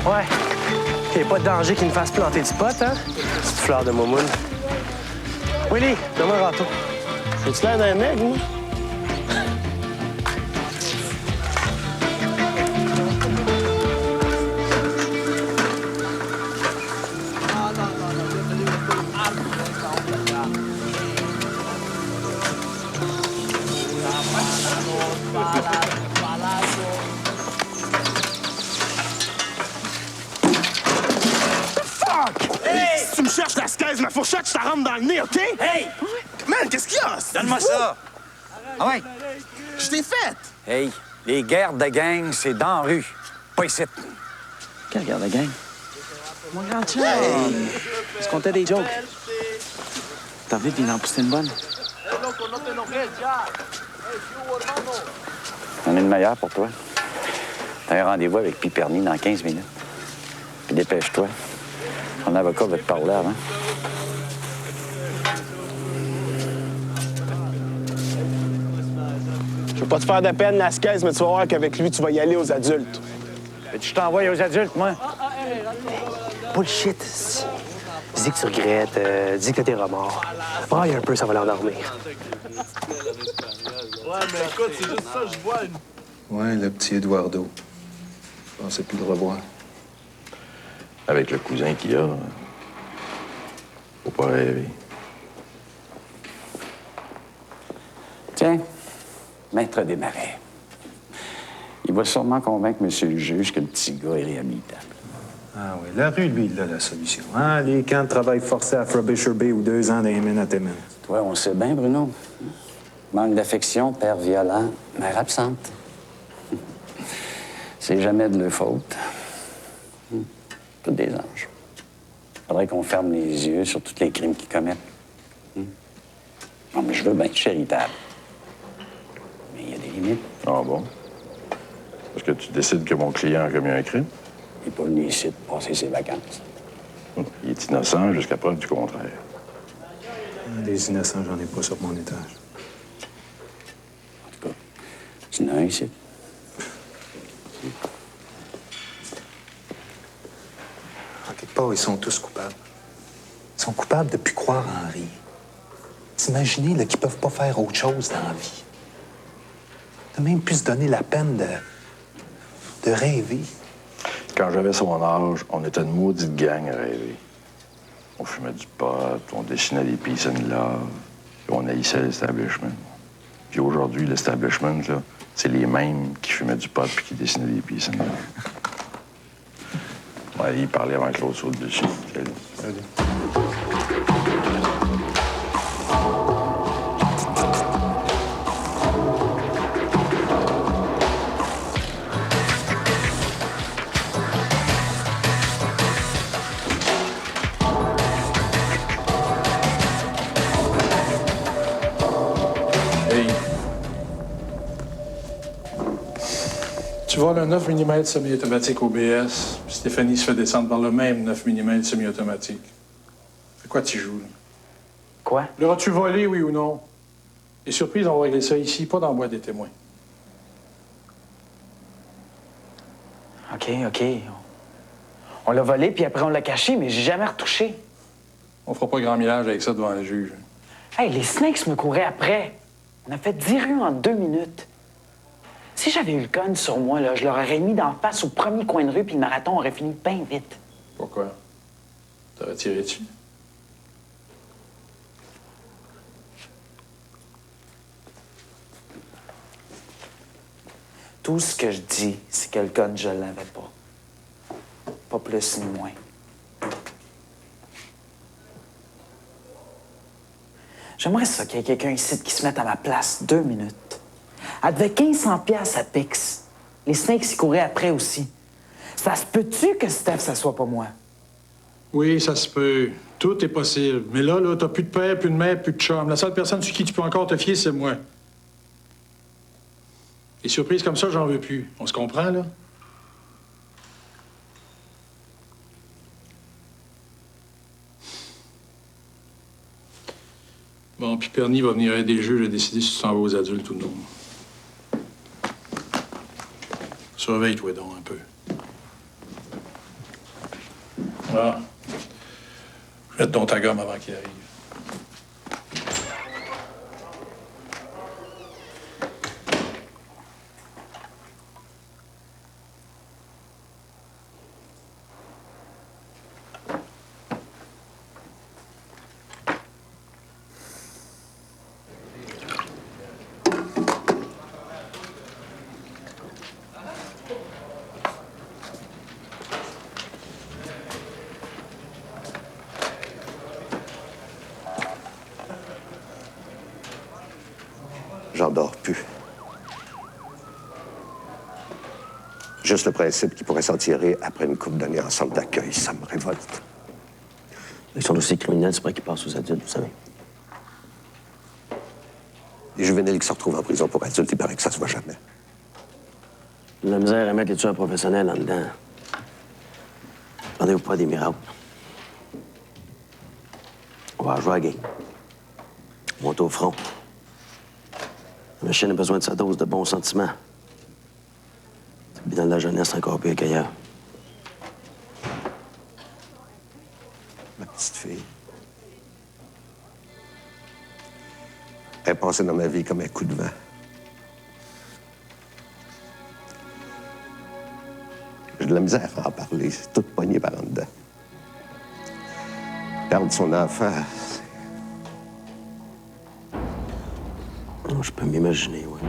Ouais. Il n'y a pas de danger qu'il nous fasse planter du pot, hein? Petite fleur de moumoune. Willy, donne-moi un râteau. J'ai-tu l'air d'un mec, moi? Hey! Si tu me cherches la scaise, ma fourchette, je te rentre dans le nez, OK? Hey! Man, qu'est-ce qu'il y a? Donne-moi ça! Ah ouais? Je t'ai fait! Hey, les guerres de gang, c'est dans la rue, pas ici. Quelle guerre de gang? Mon grand chum! Hey! On se comptait des jokes. T'as vu qu'il en poussait une bonne? On est le meilleur pour toi. T'as un rendez-vous avec Piperny dans 15 minutes. Puis dépêche-toi. Ton avocat va te parler avant. Je veux pas te faire de peine, la scaise, mais tu vas voir qu'avec lui, tu vas y aller aux adultes. Tu t'envoies aux adultes, moi? Bullshit. Dis que tu regrettes, dis que t'es remords. Braille un peu, ça va l'endormir. Ouais, mais écoute, c'est juste ça, je vois une... Ouais, le petit Eduardo. Je pensais plus le revoir. Avec le cousin qu'il a, faut pas rêver. Tiens, maître des marais. Il va sûrement convaincre monsieur le juge que le petit gars est réhabilitable. Ah oui, la rue, lui, il a la solution. Hein? Les camps de travail forcé à Frobisher Bay ou 2 ans dans les mines à Timmins. Toi, on sait bien, Bruno. Manque d'affection, père violent, mère absente. C'est jamais de leur faute. Tous des anges. Faudrait qu'on ferme les yeux sur tous les crimes qu'ils commettent. Non, mais je veux bien être charitable. Mais il y a des limites. Ah bon? Parce que tu décides que mon client a commis un crime? Il n'est pas venu ici de passer ses vacances. Il est innocent jusqu'à preuve du contraire. Des innocents, j'en ai pas sur mon étage. En tout cas, tu n'as un ici. En quelque part, ils sont tous coupables. Ils sont coupables de plus croire en rien. T'imaginer là, qu'ils peuvent pas faire autre chose dans la vie. De même plus se donner la peine de rêver. Quand j'avais son âge, on était une maudite gang à rêver. On fumait du pot, on dessinait des peace and love, puis on haïssait l'establishment. Puis aujourd'hui, l'establishment, là, c'est les mêmes qui fumaient du pot puis qui dessinaient des peace and love. Ouais, il parlait avant que l'autre saute dessus. Salut. Tu vois le 9 mm semi-automatique au BS, puis Stéphanie se fait descendre par le même 9 mm semi-automatique. C'est quoi tu joues, là? Quoi? L'auras-tu volé, oui ou non? Les surprises, on va régler ça ici, pas dans le bois des témoins. OK. On l'a volé, puis après on l'a caché, mais j'ai jamais retouché. On fera pas grand millage avec ça devant le juge. Hey, les snakes me couraient après. On a fait 10 rues en 2 minutes. Si j'avais eu le gun sur moi, là, je leur aurais mis d'en face au premier coin de rue, puis le marathon aurait fini bien vite. Pourquoi? T'aurais tiré dessus? Tout ce que je dis, c'est que le gun, je l'avais pas. Pas plus ni moins. J'aimerais ça qu'il y ait quelqu'un ici qui se mette à ma place 2 minutes. Elle devait 1500 piastres à Pix. Les snakes y couraient après aussi. Ça se peut-tu que Steph, ça soit pas moi? Oui, ça se peut. Tout est possible. Mais là, t'as plus de père, plus de mère, plus de chum. La seule personne sur qui tu peux encore te fier, c'est moi. Les surprises comme ça, j'en veux plus. On se comprend, là? Bon, puis Perny va venir aider le juge à décider si tu t'en vas aux adultes ou non. Surveille-toi donc un peu. Ah. Mette donc ta gomme avant qu'il arrive. J'en dors plus. Juste le principe qu'ils pourraient s'en tirer après une couple d'années en centre d'accueil, ça me révolte. Ils sont aussi criminels, c'est vrai qu'ils passent aux adultes, vous savez. Les juvéniles qui se retrouvent en prison pour adultes, il paraît que ça se voit jamais. La misère à mettre les tueurs professionnels en dedans. Attendez-vous pas des miracles. On va jouer à la game. On monte au front. La machine a besoin de sa dose de bons sentiments. Puis dans la jeunesse, encore pire qu'ailleurs. Ma petite fille. Elle est passée dans ma vie comme un coup de vent. J'ai de la misère à en parler. C'est toute poignée par en dedans. Perdre son enfant, Je peux m'imaginer, oui.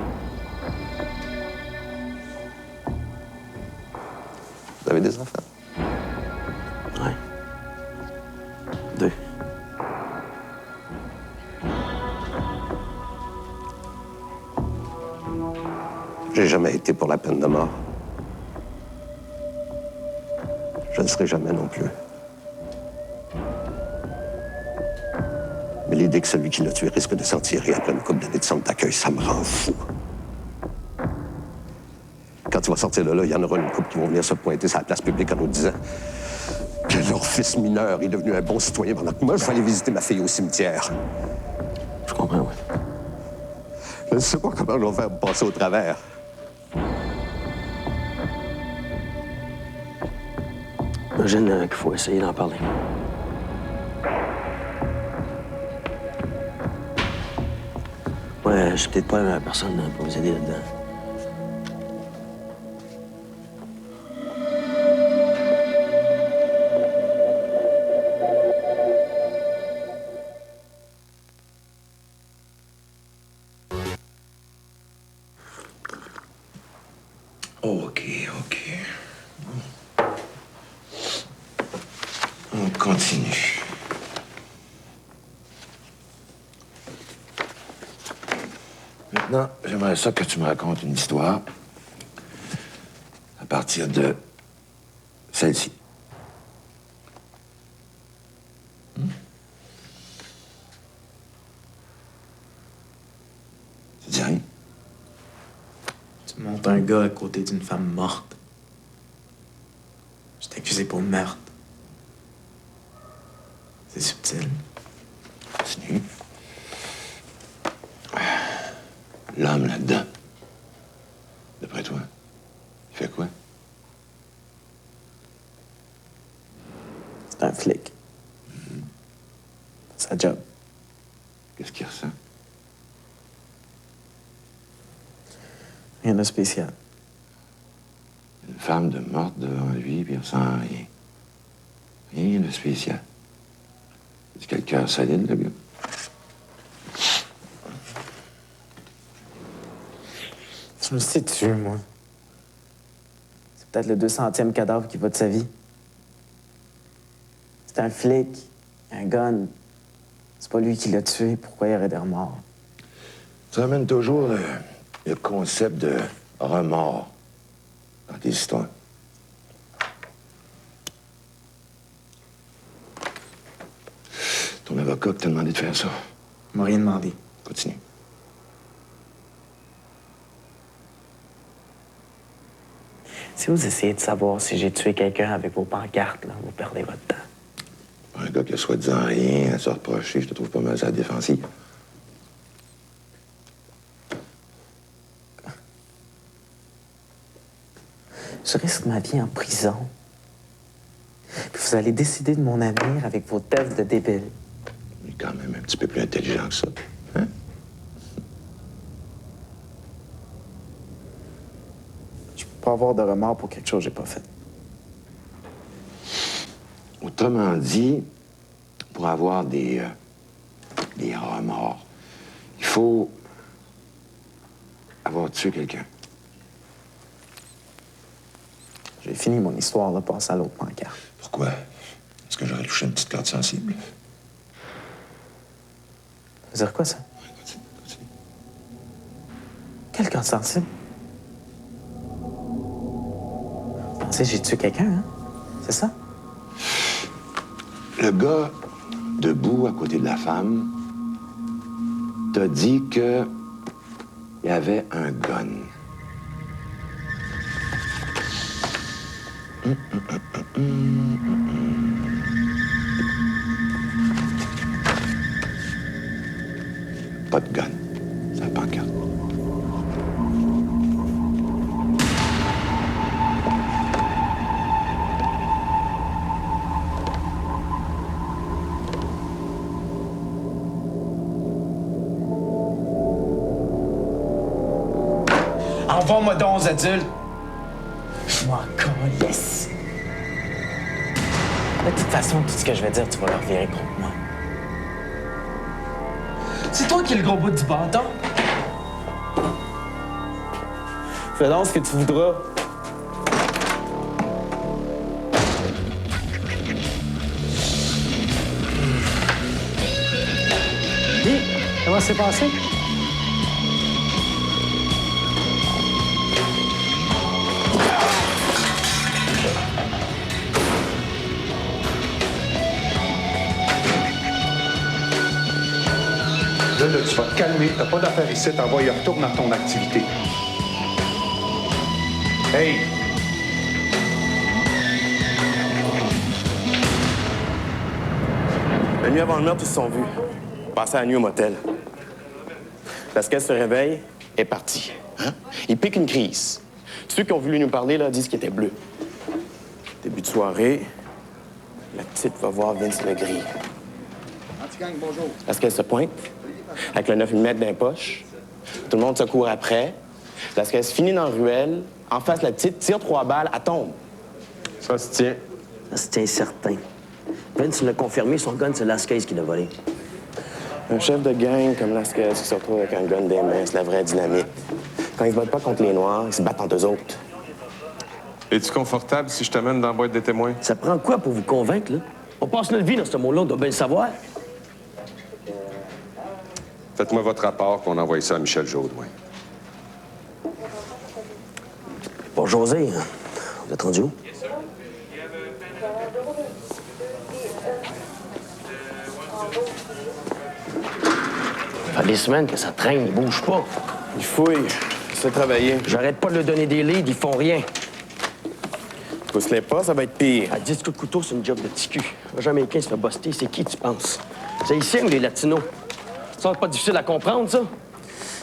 vous avez des enfants? Oui. 2. J'ai jamais été pour la peine de mort. Je ne serai jamais non plus. Mais l'idée que celui qui l'a tué risque de s'en tirer après une couple d'années de centre d'accueil, ça me rend fou. Quand tu vas sortir de là, il y en aura une couple qui vont venir se pointer sur la place publique en nous disant que leur fils mineur est devenu un bon citoyen pendant que moi, je vais aller visiter ma fille au cimetière. Je comprends, oui. Je ne sais pas comment je vais faire pour passer au travers. J'imagine qu'il faut essayer d'en parler. Ouais, je suis peut-être pas la personne pour vous aider là-dedans. OK. On continue. Maintenant, j'aimerais ça que tu me racontes une histoire à partir de celle-ci. Tu dis rien? Tu montes un gars à côté d'une femme morte. Je suis accusé pour meurtre. C'est subtil. Continue. L'homme là-dedans, d'après toi, il fait quoi? C'est un flic. C'est sa job. Qu'est-ce qu'il ressent? Rien de spécial. Une femme de morte devant lui, puis il ressent rien. Rien de spécial. C'est quel cœur solide, le gars? Je me situe, moi. C'est peut-être le 200e cadavre qui va de sa vie. C'est un flic, un gun. C'est pas lui qui l'a tué. Pourquoi il y aurait des remords? Tu ramènes toujours le concept de remords dans tes histoires. Ton avocat t'a demandé de faire ça. Il m'a rien demandé. Continue. Si vous essayez de savoir si j'ai tué quelqu'un avec vos pancartes, là, vous perdez votre temps. Un gars qui a soi-disant rien à se reprocher, je te trouve pas mal à la défensive. Je risque ma vie en prison. Puis vous Vous allez décider de mon avenir avec vos tests de débile. Il est quand même un petit peu plus intelligent que ça. Hein? Je peux pas avoir de remords pour quelque chose que j'ai pas fait. Autrement dit, pour avoir des remords, il faut avoir tué quelqu'un. J'ai fini mon histoire, là, passer à l'autre pancarte. Pourquoi? Est-ce que j'aurais touché une petite corde sensible? Ça veut dire quoi, ça? Continue. Quelle corde sensible? Vous pensez que j'ai tué quelqu'un, hein? C'est ça? Le gars debout à côté de la femme t'a dit que il y avait un gun. Pas de gun. C'est la pancarte. Envoie-moi donc aux adultes. Je m'en calisse. De toute façon, tout ce que je vais dire, tu vas leur virer contre moi. C'est toi qui es le gros bout du bâton. Fais donc ce que tu voudras. Dis, comment c'est passé? Là, tu vas te calmer. T'as pas d'affaires ici. T'envoies, retourne dans ton activité. Hey! La nuit avant le meurtre, ils se sont vus. Passer la nuit au motel. Lasquez se réveille, est parti. Hein? Il pique une crise. Ceux qui ont voulu nous parler là, disent qu'il était bleu. Début de soirée, la petite va voir Vince Legris. Bonjour. Lasquez se pointe, avec le 9 mm dans les poches. Tout le monde se court après. Lasquez finit dans la ruelle. En face, la petite tire 3 balles, elle tombe. Ça se tient. Ça se tient certain. Vince l'a confirmé, son gun, c'est Lasquez qui l'a volé. Un chef de gang comme Lasquez qui se retrouve avec un gun des mains, c'est la vraie dynamite. Quand ils se battent pas contre les Noirs, ils se battent entre eux autres. Es-tu confortable si je t'amène dans la boîte des témoins? Ça prend quoi pour vous convaincre, là? On passe notre vie dans ce monde-là, on doit bien le savoir. Faites-moi votre rapport, qu'on envoie ça à Michel Jaudoin. Bon, José, vous êtes rendu où? Ça fait des semaines que ça traîne, ils bougent pas. Il fouille, il sait travailler. J'arrête pas de leur donner des leads, ils font rien. Pousse-les pas, ça va être pire. À 10 coups de couteau, c'est une job de petit cul. Un Jamaïcain se fait buster, c'est qui, tu penses? C'est ici ou les Latinos? Ça, c'est pas difficile à comprendre, ça?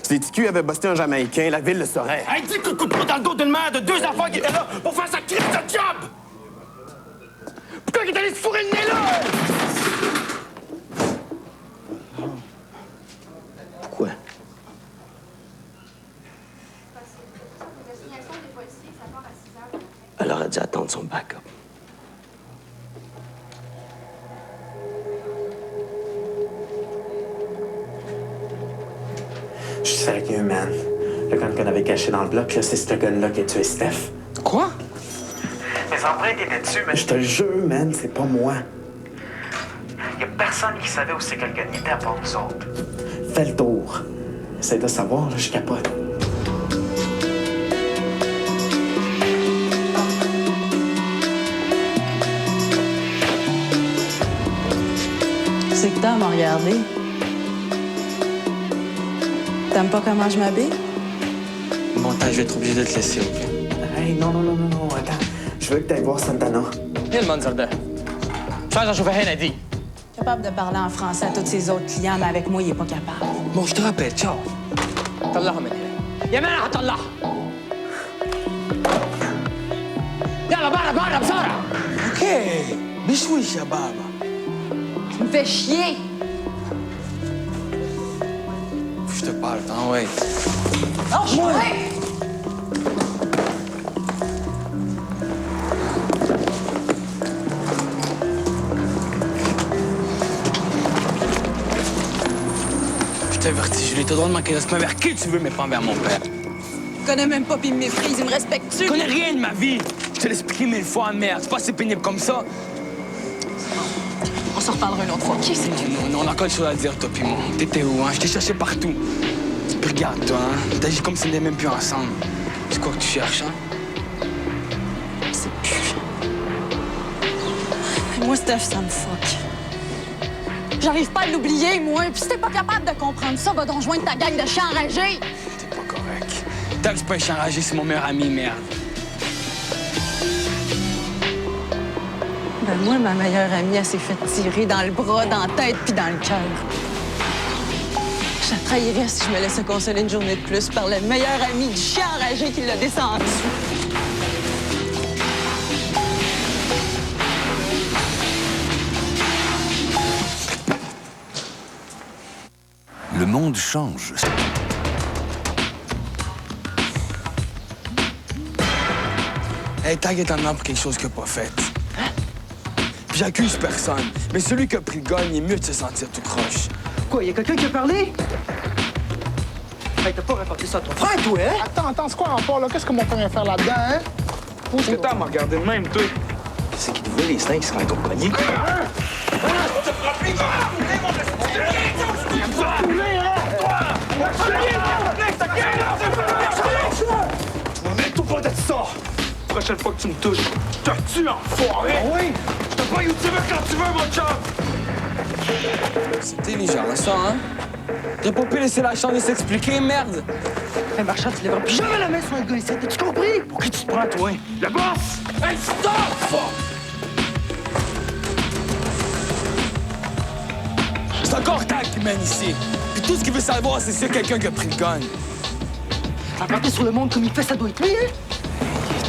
Si les TQ avaient busté un Jamaïcain, la ville le saurait. Hey, 10 coups de couteau dans le dos d'une mère de 2 enfants qui étaient là pour faire sa crise de job! Pourquoi il est allé se fourrer le nez là? Pourquoi? Elle aurait dû attendre son backup. Je suis sérieux, man. Le gun qu'on avait caché dans le bloc, là, c'est ce gun-là qui a tué Steph. Quoi? Mes empreintes étaient dessus, mais je te le jure, man, c'est pas moi. Y a personne qui savait où c'est que le gun était à part nous autres. Fais le tour. Essaye de savoir, là, je capote. C'est que t'as à me regarder. T'aimes pas comment je m'habille? Bon, je vais être obligé de te laisser, OK? Hey, non, attends. Je veux que t'ailles voir Santana. مين المنظر ده؟ مش عايز اشوف هنا دي. Capable de parler en français à tous ses autres clients, mais avec moi, il est pas capable. Bon, je te rappelle, ciao. طلعها من هنا. يا مان هطلعها. يلا برا برا بسرعة. OK. بشويش يا بابا. Tu me fais chier! Je te parle, hein, ouais. Lâche-moi! Je t'avertis, Julie, t'as le droit de manquer de respect envers qui tu veux, mais pas envers mon père. Tu connais même pas, puis il me méprise, il me respecte-tu? Je connais rien de ma vie. Je te l'ai expliqué 1000 fois, merde. C'est pas assez pénible comme ça. On se reparlera une autre fois. Qui c'est? Non, on a encore des choses à dire, toi pis moi. T'étais où, hein? Je t'ai cherché partout. Puis regarde, toi, hein? T'agis comme si on n'était même plus ensemble. C'est quoi que tu cherches, hein? C'est plus. Moi, Steph, ça me fuck. J'arrive pas à l'oublier, moi. Puis si t'es pas capable de comprendre ça, va donc joindre ta gang de chiens enragés. T'es pas correct. T'as c'est pas un chien enragé, c'est mon meilleur ami, merde. Ben moi, ma meilleure amie, elle s'est fait tirer dans le bras, dans la tête puis dans le cœur. Je la trahirais si je me laissais consoler une journée de plus par le meilleur ami du chien enragé qui l'a descendu. Le monde change. Hey, Tag est en dedans pour quelque chose qu'il n'a pas fait. Puis j'accuse personne. Mais celui qui a pris le gun, il est mieux de se sentir tout croche. Quoi, y a quelqu'un qui a parlé? Hey, t'as pas rapporté ça à ton frère, toi, hein? Attends, c'est quoi encore, là? Qu'est-ce que mon frère vient faire là-dedans, hein? Qu'est-ce que t'as à me regarder de même, toi? C'est qui te voit les snakes qui se rendent au poignet? Mets-toi pas de ça! Prochaine fois que tu me touches, je te tue, enfoiré! Oui! Je te paye où tu veux quand tu veux, mon chum! C'est intelligent, ça, hein? T'as pas pu laisser la chance de s'expliquer, merde! Hey, Marchand, tu lèveras plus jamais la main sur un gars ici, t'as-tu compris? Pour qui tu te prends, toi? Le boss! Hey, stop! C'est encore Tag qui mène ici. Puis tout ce qu'il veut savoir, c'est s'il y a quelqu'un qui a pris le gun. T'as parlé sur le monde comme il fait, ça doit être lui, hein?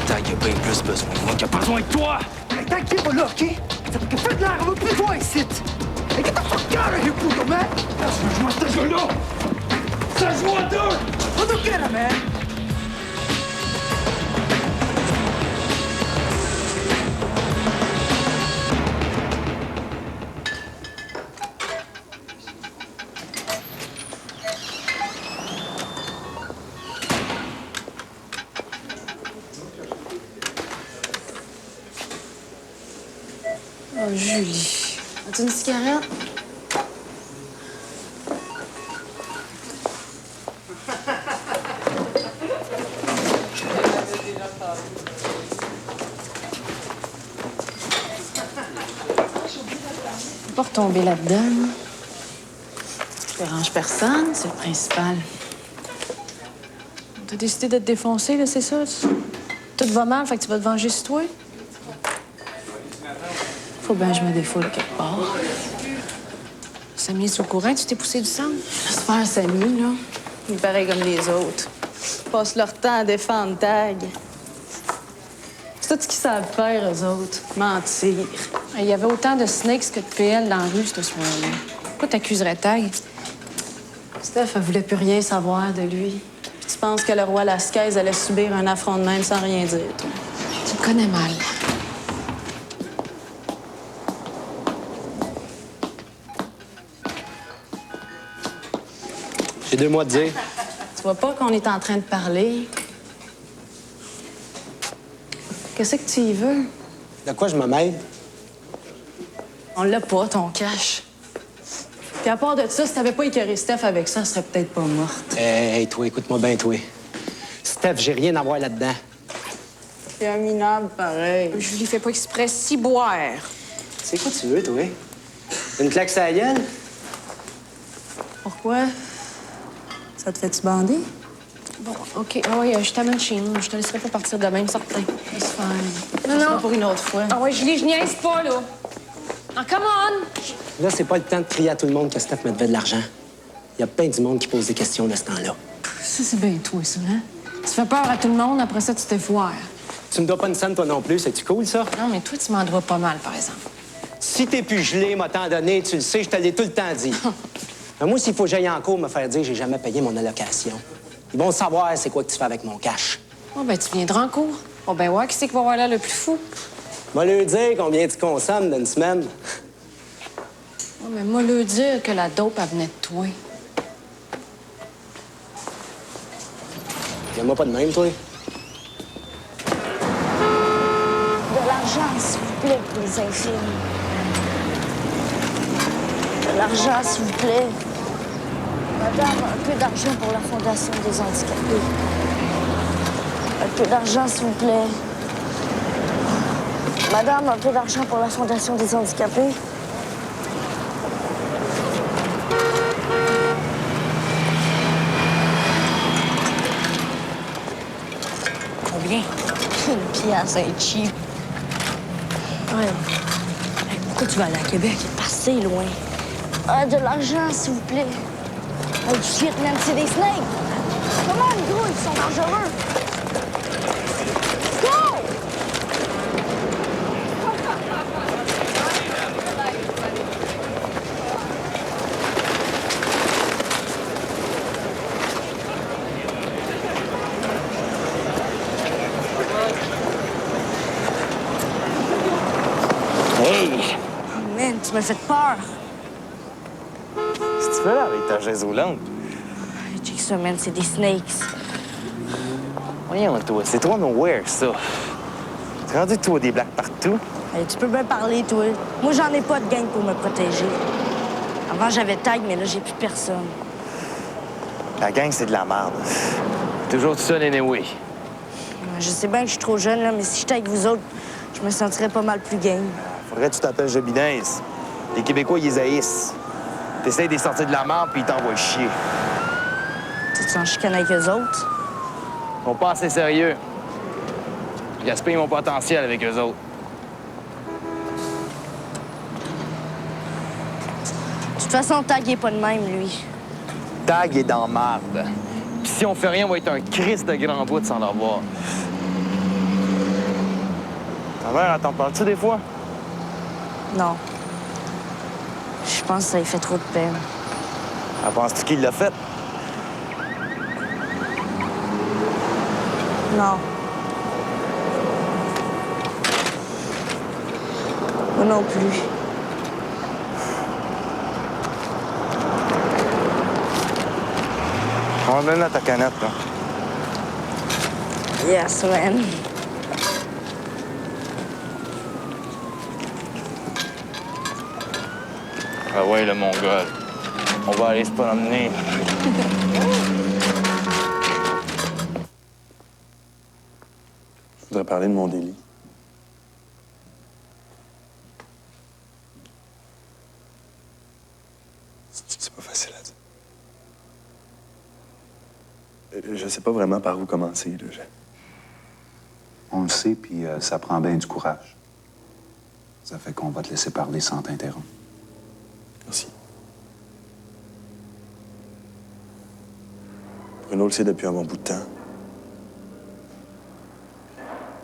Tag a bien plus besoin de moi qu'il a besoin de toi! Hey, Tag, qui est pas là, OK? Ça fait que fais de l'air, on va plus voir ici! Hey, get the fuck out of here, puto, man! Je veux jouer à ce jeu-là! Ça joue à deux! On don't get it, man! Oh, Julie. As-tu une cigarette? Faut pas retomber là-dedans. Je dérange personne, c'est le principal. T'as décidé de te défoncer, là, c'est ça? Tout va mal, fait que tu vas te venger sur toi? Faut bien que je me défoule quelque part. Samy est au courant, tu t'es poussé du sang? Laisse faire Samy, là. Il est pareil comme les autres. Ils passent leur temps à défendre Tag. C'est tout ce qu'ils savent faire, eux autres. Mentir. Il y avait autant de snakes que de PL dans la rue ce soir-là. Pourquoi t'accuserais Tag? Steph, elle voulait plus rien savoir de lui. Puis tu penses que le roi Lascaise allait subir un affront de même sans rien dire, toi? Tu le connais mal. J'ai 2 mois de dire. Tu vois pas qu'on est en train de parler? Qu'est-ce que tu y veux? De quoi je me mêle? On l'a pas, ton cash. Puis à part de ça, si t'avais pas écœuré Steph avec ça, elle serait peut-être pas morte. Hey, toi, écoute-moi bien, toi. Steph, j'ai rien à voir là-dedans. C'est un minable, pareil. Julie fait pas exprès, si boire. C'est quoi tu veux, toi? Une claque sur la gueule? Pourquoi? Ça te fait-tu bander? Bon, OK. Ah oui, je t'amène chez nous. Je te laisserai pas partir de même, certain. C'est fine. Non, Ça non. sera pour une autre fois. Ah ouais, Julie, je niaise pas, là. Ah, come on! Là, c'est pas le temps de crier à tout le monde que Steph me devait de l'argent. Il y a plein du monde qui pose des questions de ce temps-là. Ça, c'est bien toi, ça, hein? Tu fais peur à tout le monde, après ça, tu te foires. Tu me dois pas une scène, toi non plus. C'est-tu cool, ça? Non, mais toi, tu m'en dois pas mal, par exemple. Si t'es plus gelé, m'a tant donné, tu le sais, je te l'ai tout le temps dit. Mais moi, s'il faut que j'aille en cours me faire dire que j'ai jamais payé mon allocation, ils vont savoir c'est quoi que tu fais avec mon cash. Oh, ben, tu viendras en cours. Oh, ben, ouais, qui c'est qui va avoir l'air le plus fou? Moi, lui dire combien tu consommes d'une semaine. Oh, mais moi, lui dire que la dope, elle venait de toi. Viens-moi pas de même, toi. De l'argent, s'il vous plaît, pour les infirmes. De l'argent, s'il vous plaît. Madame, un peu d'argent pour la Fondation des handicapés. Un peu d'argent, s'il vous plaît. Madame, un peu d'argent pour la Fondation des handicapés. Combien? Une pièce, c'est cheap. Ouais. Pourquoi tu vas aller à Québec? Assez loin. De l'argent, s'il vous plaît. Du shit, man, c'est des snakes. Comment, gros, ils sont dangereux. Go! Hey! Man, tu m'as fait peur. Qu'est-ce que tu fais là avec ta chaise roulante? Check ça, man, c'est des snakes. Voyons, toi, c'est trop nowhere, ça. T'es rendu, toi, des blagues partout? Hey, tu peux bien parler, toi. Moi, j'en ai pas de gang pour me protéger. Avant, j'avais tag, mais là, j'ai plus personne. La gang, c'est de la merde. Toujours tout seul, anyway. Je sais bien que je suis trop jeune, là, mais si j'étais avec vous autres, je me sentirais pas mal plus game. Faudrait que tu t'appelles Jobinez. Les Québécois, ils les haïssent. T'essayes de les sortir de la merde, puis ils t'envoient chier. Tu t'en chicanes avec eux autres? Ils sont pas assez sérieux. Ils gaspillent mon potentiel avec eux autres. De toute façon, Tag est pas de même, lui. Tag est dans marde. Puis si on fait rien, on va être un Christ de grand bout sans l'avoir. Ta mère, elle t'en parle-tu des fois? Non. Je pense que ça lui fait trop de peine. Elle pense-tu qu'il l'a fait? Non. Moi non plus. On va donner à ta canette, là. Yes, man. Ah ouais, le mongol. On va aller se promener. Je voudrais parler de mon délit. C'est pas facile à dire. Je sais pas vraiment par où commencer. Là. On le sait, puis ça prend bien du courage. Ça fait qu'on va te laisser parler sans t'interrompre. Merci. Bruno le sait depuis un bon bout de temps.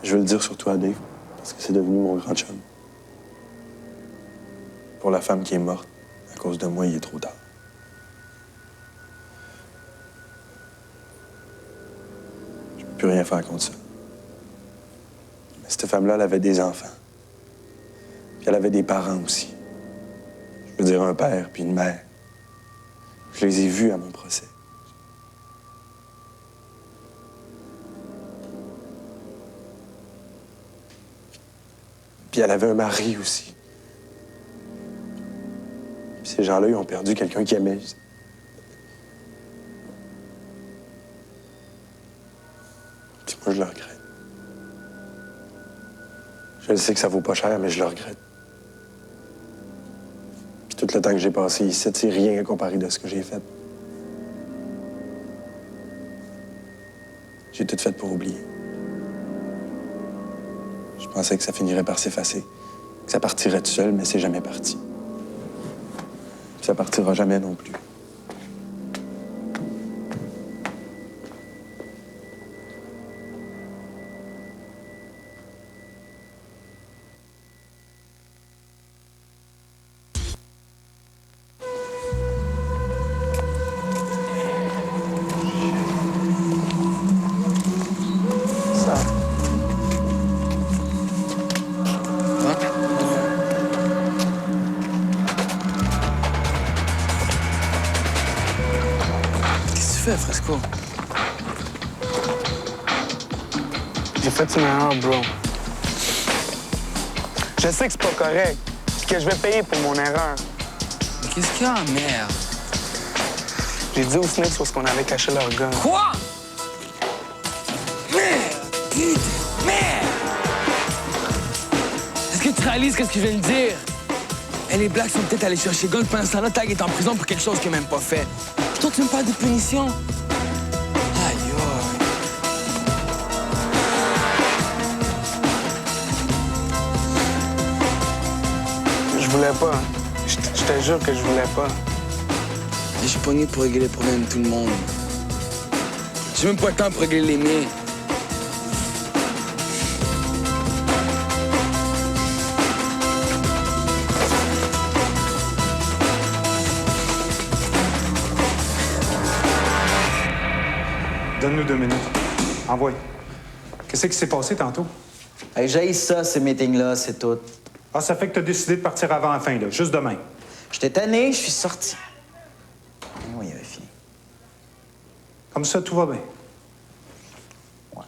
Je veux le dire surtout à Dave, parce que c'est devenu mon grand chum. Pour la femme qui est morte, à cause de moi, il est trop tard. Je peux plus rien faire contre ça. Mais cette femme-là, elle avait des enfants. Puis elle avait des parents aussi. Je veux dire, un père puis une mère. Je les ai vus à mon procès. Puis elle avait un mari aussi. Puis ces gens-là, ils ont perdu quelqu'un qu'ils aimaient. Puis moi, je le regrette. Je sais que ça vaut pas cher, mais je le regrette. Puis tout le temps que j'ai passé ici, c'est rien à comparer de ce que j'ai fait. J'ai tout fait pour oublier. Je pensais que ça finirait par s'effacer, que ça partirait tout seul, mais c'est jamais parti. Puis ça partira jamais non plus. fait, Fresco? J'ai fait une erreur, bro. Je sais que c'est pas correct, puis que je vais payer pour mon erreur. Mais qu'est-ce qu'il y a, merde? J'ai dit aux Snakes où est-ce qu'on avait caché leur gun. Quoi? Merde! Putain! Merde! Est-ce que tu réalises ce que je viens de dire? Et les Blacks sont peut-être allés chercher Gun pendant ce temps-là, Tag est en prison pour quelque chose qu'il n'a même pas fait. Puis toi, tu me parles de punition? Aïe, aïe. Je voulais pas. Je te jure que je voulais pas. Je suis pogné pour régler les problèmes de tout le monde. J'ai même pas le temps pour régler les miens. Donne-nous 2 minutes. Envoie. Qu'est-ce qui s'est passé tantôt? Hey, j'haïs ça, ces meetings-là, c'est tout. Ah, ça fait que t'as décidé de partir avant la fin, là, juste demain. J'étais tanné, je suis sorti. Oui, il avait fini. Comme ça, tout va bien. Ouais.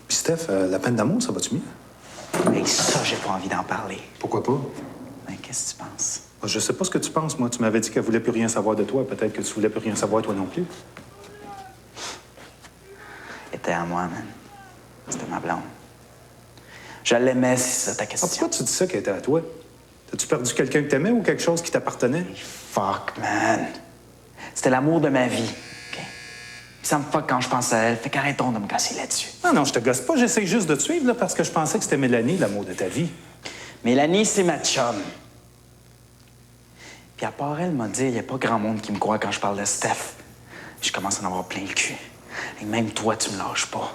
Puis Steph, la peine d'amour, ça va-tu mieux? Hey, ça, j'ai pas envie d'en parler. Pourquoi pas? Ben, qu'est-ce que tu penses? Je sais pas ce que tu penses, moi. Tu m'avais dit qu'elle voulait plus rien savoir de toi. Peut-être que tu voulais plus rien savoir, toi non plus. Elle était à moi, man. C'était ma blonde. Je l'aimais, si c'est ça ta question. Ah, pourquoi tu dis ça qu'elle était à toi? T'as-tu perdu quelqu'un que t'aimais ou quelque chose qui t'appartenait? Fuck, man. C'était l'amour de ma vie, OK? Puis ça me fuck quand je pense à elle. Fait qu'arrêtons de me casser là-dessus. Non, je te gosse pas. J'essaie juste de te suivre, là, parce que je pensais que c'était Mélanie, l'amour de ta vie. Mélanie, c'est ma chum. Puis à part elle m'a dit, il n'y a pas grand monde qui me croit quand je parle de Steph. Je commence à en avoir plein le cul. Et même toi, tu me lâches pas.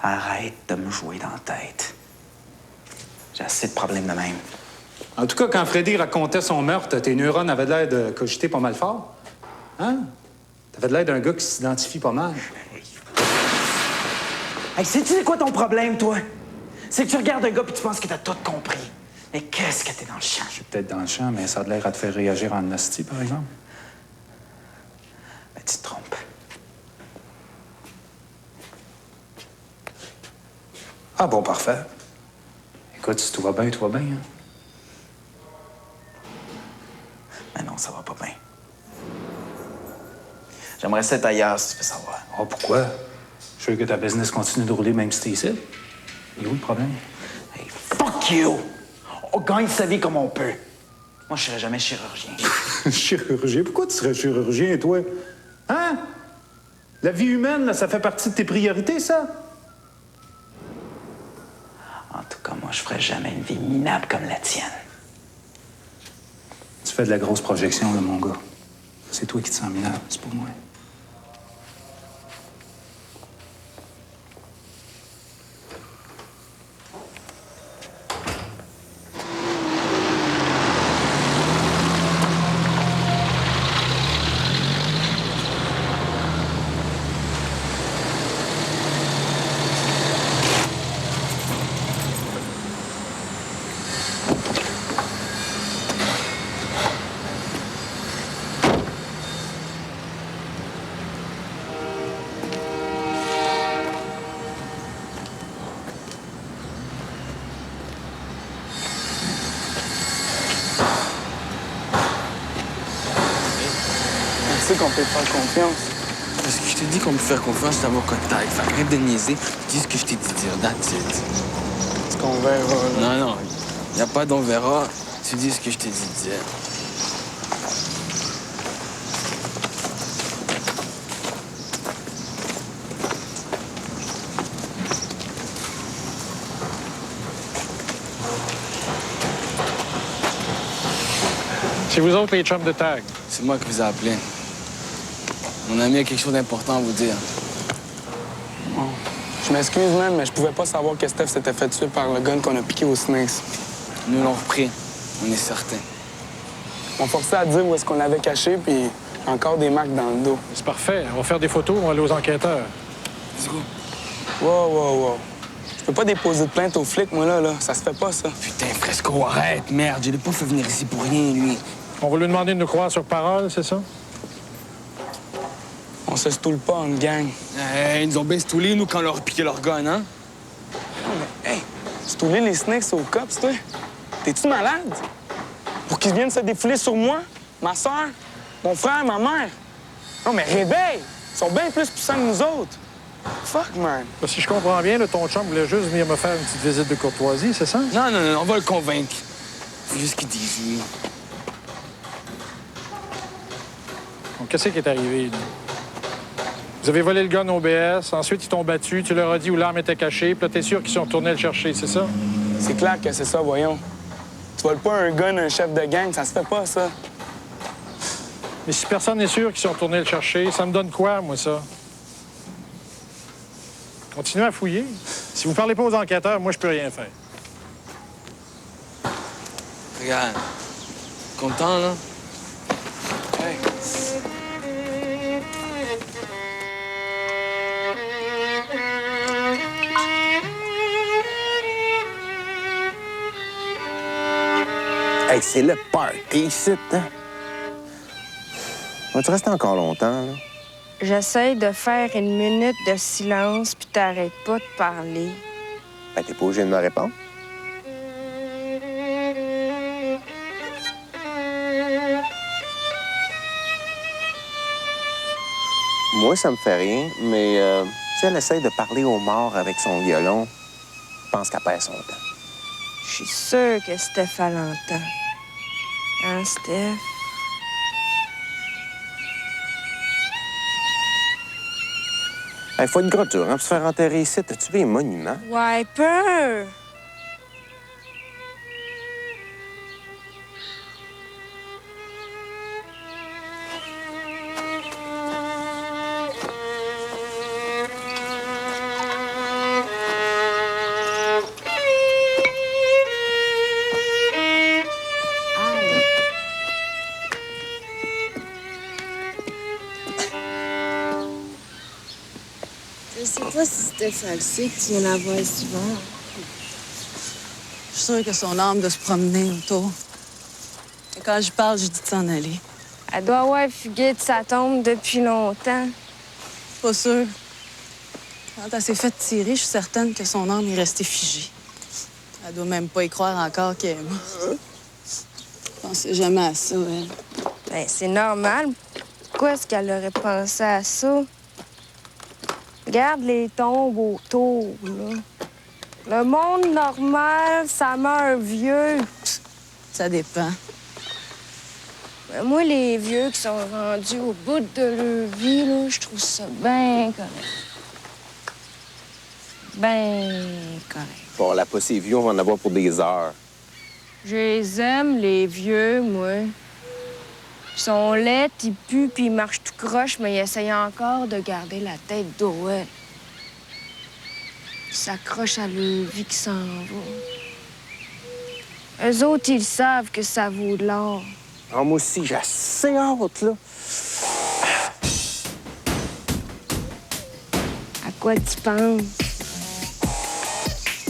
Arrête de me jouer dans la tête. J'ai assez de problèmes de même. En tout cas, quand Freddy racontait son meurtre, tes neurones avaient l'air de cogiter pas mal fort. Hein? T'avais l'air d'un gars qui s'identifie pas mal. Hey, sais-tu quoi ton problème, toi? C'est que tu regardes un gars puis tu penses que t'as tout compris. Mais qu'est-ce que t'es dans le champ? Je suis peut-être dans le champ, mais ça a l'air à te faire réagir en hostie, par exemple. Ben, tu te trompes. Ah bon, parfait. Écoute, si tout va bien, tout va bien. Hein? Mais non, ça va pas bien. J'aimerais ça être ailleurs, si tu veux savoir. Oh, pourquoi? Je veux que ta business continue de rouler même si t'es ici. Et où le problème? Hey, fuck you! On gagne sa vie comme on peut. Moi, je serais jamais chirurgien. Chirurgien? Pourquoi tu serais chirurgien, toi? Hein? La vie humaine, là, ça fait partie de tes priorités, ça? En tout cas, moi, je ferais jamais une vie minable comme la tienne. Tu fais de la grosse projection, là, mon gars. C'est toi qui te sens minable, c'est pas moi. Tu sais qu'on peut te faire confiance. Parce que je t'ai dit qu'on peut faire confiance à mon contact. Fait arrête de niaiser. Dis ce que je t'ai dit dire. That's it. Est-ce qu'on verra, là? Non, il n'y a pas d'on verra. Tu dis ce que je t'ai dit de dire. C'est vous autres les chums de tag. C'est moi qui vous ai appelé. Mon ami a quelque chose d'important à vous dire. Bon. Je m'excuse, man, mais je pouvais pas savoir que Steph s'était fait tuer par le gun qu'on a piqué aux Snakes. Nous l'ont repris. On est certain. On forçait à dire où est-ce qu'on l'avait caché, puis encore des marques dans le dos. C'est parfait. On va faire des photos, on va aller aux enquêteurs. Let's go. Wow. Je peux pas déposer de plainte aux flics, moi, là. Ça se fait pas, ça. Putain, Fresco, arrête, merde. Je l'ai pas fait venir ici pour rien, lui. On va lui demander de nous croire sur parole, c'est ça? On se stoule pas en gang. Hey, ils nous ont bien stoulés, nous, quand on leur a piqué leur gun, hein? Non, mais, hey, stouler les snakes au cops, toi? T'es-tu malade? Pour qu'ils viennent se défouler sur moi, ma soeur, mon frère, ma mère? Non, mais réveille! Ils sont bien plus puissants que nous autres. Fuck, man. Si je comprends bien, là, ton chum voulait juste venir me faire une petite visite de courtoisie, c'est ça? Non, non, non, on va le convaincre. Faut juste qu'il dise oui. Donc, qu'est-ce qui est arrivé, là? Vous avez volé le gun au BS, ensuite ils t'ont battu, tu leur as dit où l'arme était cachée, puis là, t'es sûr qu'ils sont retournés le chercher, c'est ça? C'est clair que c'est ça, voyons. Tu voles pas un gun à un chef de gang, ça se fait pas, ça. Mais si personne n'est sûr qu'ils sont retournés le chercher, ça me donne quoi, moi, ça? Continuez à fouiller. Si vous parlez pas aux enquêteurs, moi, je peux rien faire. Regarde. Content, là? Hey. Hey, c'est le party ici, hein? Vas-tu rester encore longtemps, là? J'essaye de faire une minute de silence, puis t'arrêtes pas de parler. Ben, t'es pas obligé de me répondre. Moi, ça me fait rien, mais si elle essaye de parler aux morts avec son violon, je pense qu'elle perd son temps. Je suis sûre que Steph a l'entend. Hein, Steph? Il faut être gros dur, hein, pour se faire enterrer ici. T'as-tu vu les monuments? Ouais, peur! Je sais pas si c'était falsé que tu viens la voir souvent. Je suis sûre que son âme doit se promener autour. Et quand je parle, je dis de s'en aller. Elle doit avoir fugué de sa tombe depuis longtemps. Pas sûr. Quand elle s'est faite tirer, je suis certaine que son âme est restée figée. Elle doit même pas y croire encore qu'elle est morte. Je pensais jamais à ça, elle. Ben, c'est normal. Pourquoi est-ce qu'elle aurait pensé à ça? Regarde les tombes autour, là. Le monde normal, ça meurt vieux. Ça dépend. Ben, moi, les vieux qui sont rendus au bout de leur vie, là, je trouve ça bien correct. Ben correct. Bon, la pas ces vieux, on va en avoir pour des heures. Je les aime, les vieux, moi. Ils sont laids, ils puent, puis ils marchent tout croche, mais ils essayent encore de garder la tête droite. Ils s'accrochent à leur vie qui s'en va. Eux autres, ils savent que ça vaut de l'or. Ah, moi aussi, j'ai assez hâte, là. À quoi tu penses?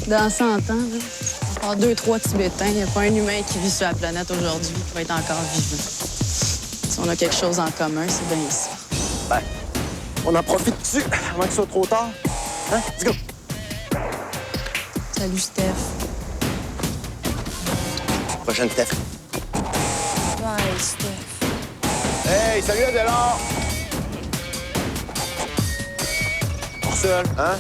Dans 100 ans, là, à part 2-3 Tibétains, il n'y a pas un humain qui vit sur la planète aujourd'hui qui va être encore vivant. Si on a quelque chose en commun, c'est bien ça. Ben, on en profite dessus avant que ce soit trop tard. Hein? Let's go! Salut, Steph. Prochaine Steph. Bye, Steph. Hey, salut Adélard! Seul, hein?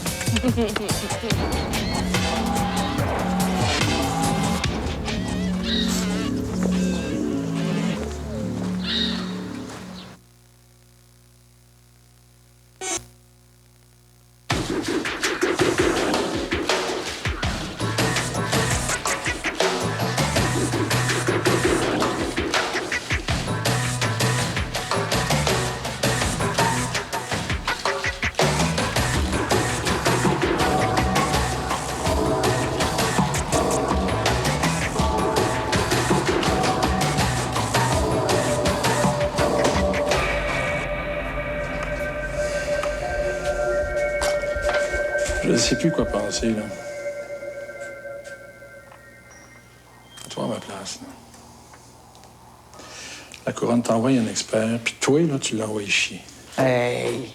Je ne sais plus quoi penser, là. Toi, à ma place, là. La couronne t'envoie un expert, puis toi, là, tu l'envoies chier. Hey!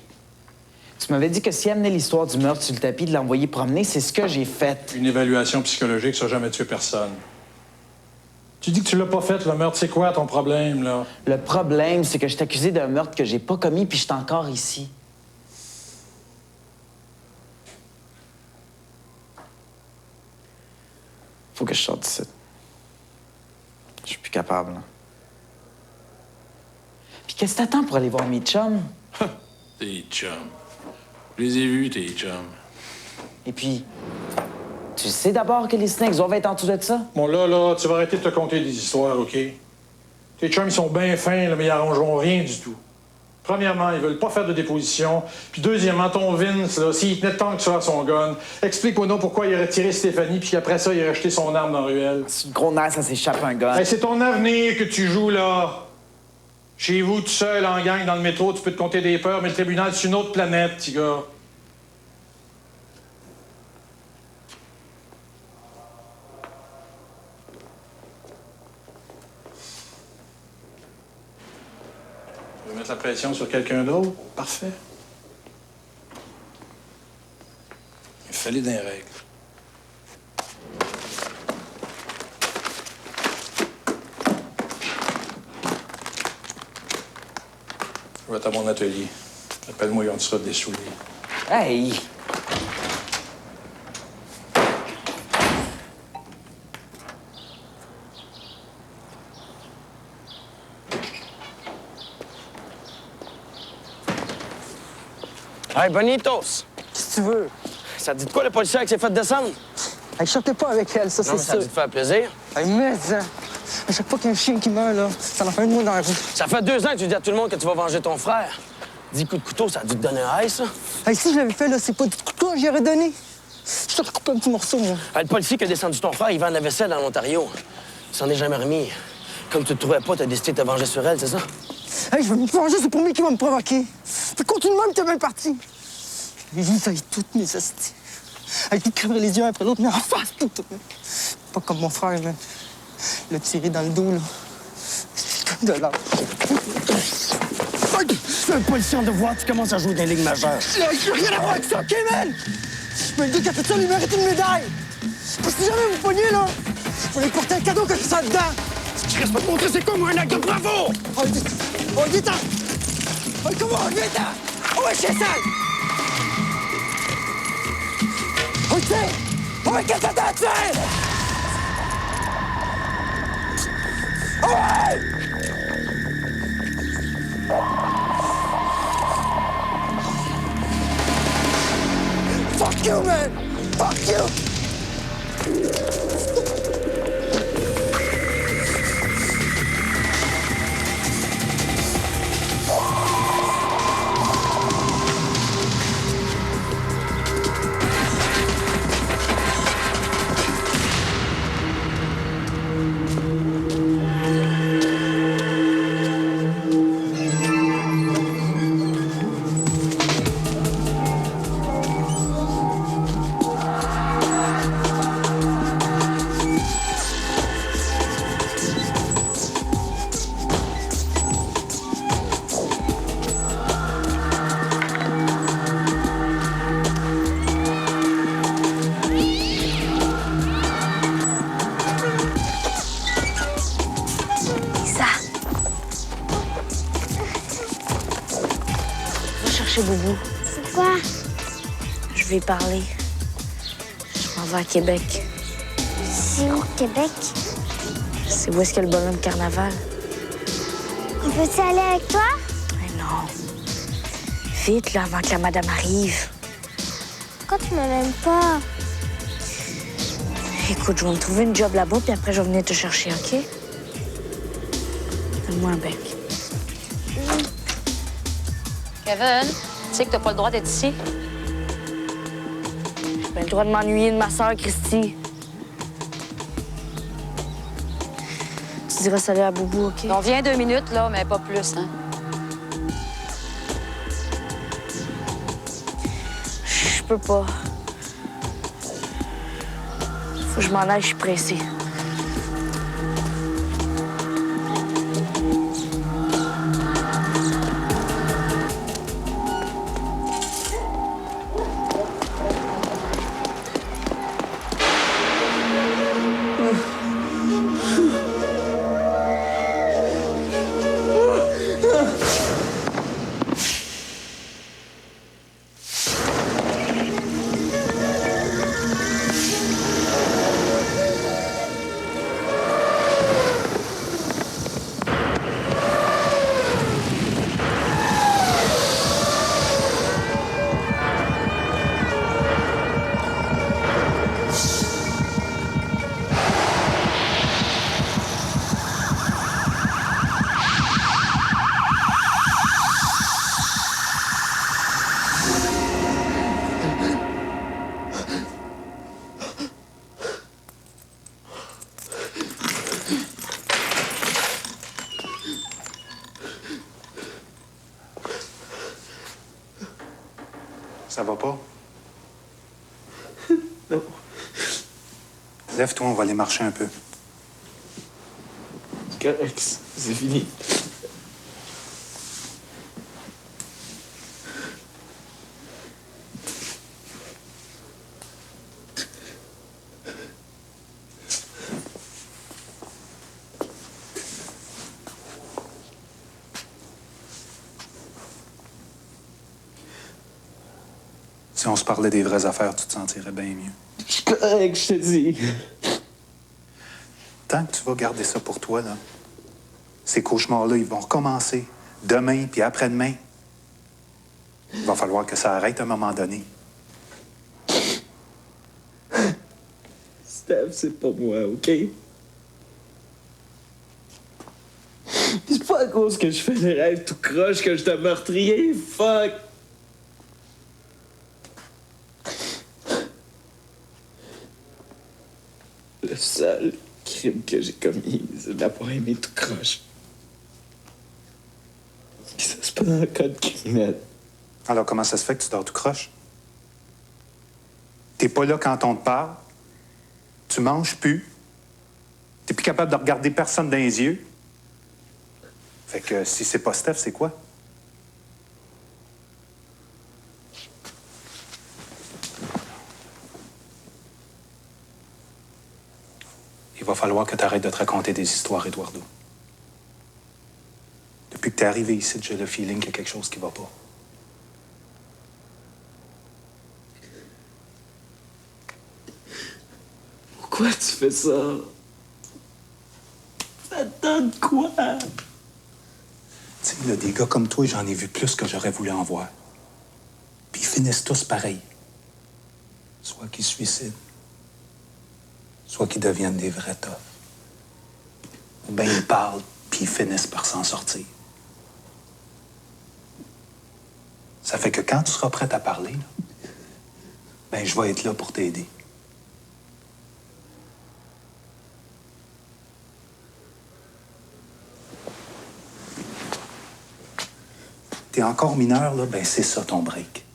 Tu m'avais dit que si amenait l'histoire du meurtre sur le tapis, de l'envoyer promener, c'est ce que j'ai fait. Une évaluation psychologique, ça n'a jamais tué personne. Tu dis que tu l'as pas fait, le meurtre. C'est quoi ton problème, là? Le problème, c'est que je suis accusé d'un meurtre que j'ai pas commis, puis je suis encore ici. Faut que je sorte d'ici. Je suis plus capable, là. Puis qu'est-ce que t'attends pour aller voir mes chums? Tes chums. Je les ai vus, tes chums. Et puis, tu sais d'abord que les snakes doivent être en dessous de ça? Bon, là, tu vas arrêter de te conter des histoires, OK? Tes chums, ils sont bien fins, là, mais ils arrangeront rien du tout. Premièrement, ils veulent pas faire de déposition. Puis deuxièmement, ton Vince, là, s'il tenait tant que ça à son gun, explique-moi donc pourquoi il a retiré Stéphanie, puis après ça, il a rejeté son arme dans la ruelle. C'est une gros nerf, ça s'échappe un gun. Hey, c'est ton avenir que tu joues, là. Chez vous, tout seul, en gang, dans le métro, tu peux te compter des peurs, mais le tribunal, c'est une autre planète, petit gars. Tu veux mettre la pression sur quelqu'un d'autre? Parfait. Il fallait des règles. Je vais être à mon atelier. Appelle-moi quand tu seras des souliers. Hey! Hey, Bonitos! Qu'est-ce que tu veux? Ça te dit de quoi, le policier qui s'est fait descendre? Hey, sortez pas avec elle, ça, Non, c'est mais ça te sûr. dit de faire plaisir. Hey, mais, hein, à chaque fois qu'il y a un chien qui meurt, là, ça en fait un de moi dans la rue. Ça fait 2 ans que tu dis à tout le monde que tu vas venger ton frère. 10 coups de couteau, ça a dû te donner un high, ça. Hey, si je l'avais fait, là, c'est pas du couteau que j'y aurais donné. Je t'aurais coupé un petit morceau, moi. Le policier qui a descendu ton frère, il vend de la vaisselle en Ontario. Il s'en est jamais remis. Comme tu te trouvais pas, t'as décidé de te venger sur elle, c'est ça? Hey, je vais me venger, c'est pour lui qui va me provoquer. Puis continue même, t'es bien parti. Les vies, ça y est, toutes mes hosties. Hey, tu te crèverais les yeux un après l'autre, mais en face, tout. Pas comme mon frère, là. Il l'a tiré dans le dos, là. C'est de l'art. C'est un policier en devoir, tu commences à jouer dans les ligues majeures. J'ai rien à voir avec ça, OK, man? Mais le gars qui a fait ça, lui mérite une médaille. Parce que si jamais vous pognez, là, vous allez porter un cadeau que ça dedans. Tu restes pas te montrer c'est quoi, moi, un acte de bravo! Oh, dis-t'en! Oh, comment, viens-t'en! Oh, ouais, chez ça! Oh, tiens! Oh, ouais, qu'est-ce que t'as fait? Oh, ouais! Fuck you, man! Fuck you! Boubou. Pourquoi? Je vais y parler. Je m'en vais à Québec. C'est où, Québec? C'est où est-ce qu'il y a le bonhomme carnaval? On peut-tu aller avec toi? Mais non. Vite, là, avant que la madame arrive. Pourquoi tu m'amènes pas? Écoute, je vais me trouver une job là-bas, puis après, je vais venir te chercher, OK? Donne-moi un bec. Kevin, tu sais que t'as pas le droit d'être ici? J'ai pas le droit de m'ennuyer de ma sœur, Christy. Tu diras salut à Boubou, OK? On vient 2 minutes, là, mais pas plus, hein? Je peux pas. Faut que je m'en aille, je suis pressée. Ça va pas? Non. Lève-toi, on va aller marcher un peu. C'est correct, c'est fini. Si on se parlait des vraies affaires, tu te sentirais bien mieux. Je suis correct, je te dis. Tant que tu vas garder ça pour toi, là, ces cauchemars-là, ils vont recommencer demain puis après-demain. Il va falloir que ça arrête à un moment donné. Steph, c'est pas moi, OK? C'est pas à cause que je fais des rêves tout croche que je te meurtrier, fuck! Le seul crime que j'ai commis, c'est d'avoir aimé tout croche. Puis ça, c'est pas dans le code criminel. Alors, comment ça se fait que tu dors tout croche? T'es pas là quand on te parle. Tu manges plus. T'es plus capable de regarder personne dans les yeux. Fait que si c'est pas Steph, c'est quoi? Il va falloir que tu arrêtes de te raconter des histoires, Eduardo. Depuis que t'es arrivé ici, j'ai le feeling qu'il y a quelque chose qui va pas. Pourquoi tu fais ça? Ça te donne quoi? Tu sais, là, des gars comme toi, j'en ai vu plus que j'aurais voulu en voir. Puis ils finissent tous pareil. Soit qu'ils se suicident, soit qu'ils deviennent des vrais toughs. Ou bien ils parlent, puis ils finissent par s'en sortir. Ça fait que quand tu seras prête à parler, là, ben je vais être là pour t'aider. T'es encore mineur, là, ben c'est ça ton break.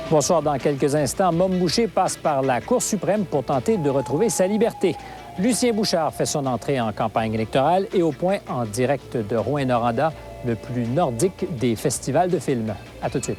Bonsoir. Dans quelques instants, Mom Boucher passe par la Cour suprême pour tenter de retrouver sa liberté. Lucien Bouchard fait son entrée en campagne électorale et au point en direct de Rouyn-Noranda, le plus nordique des festivals de films. À tout de suite.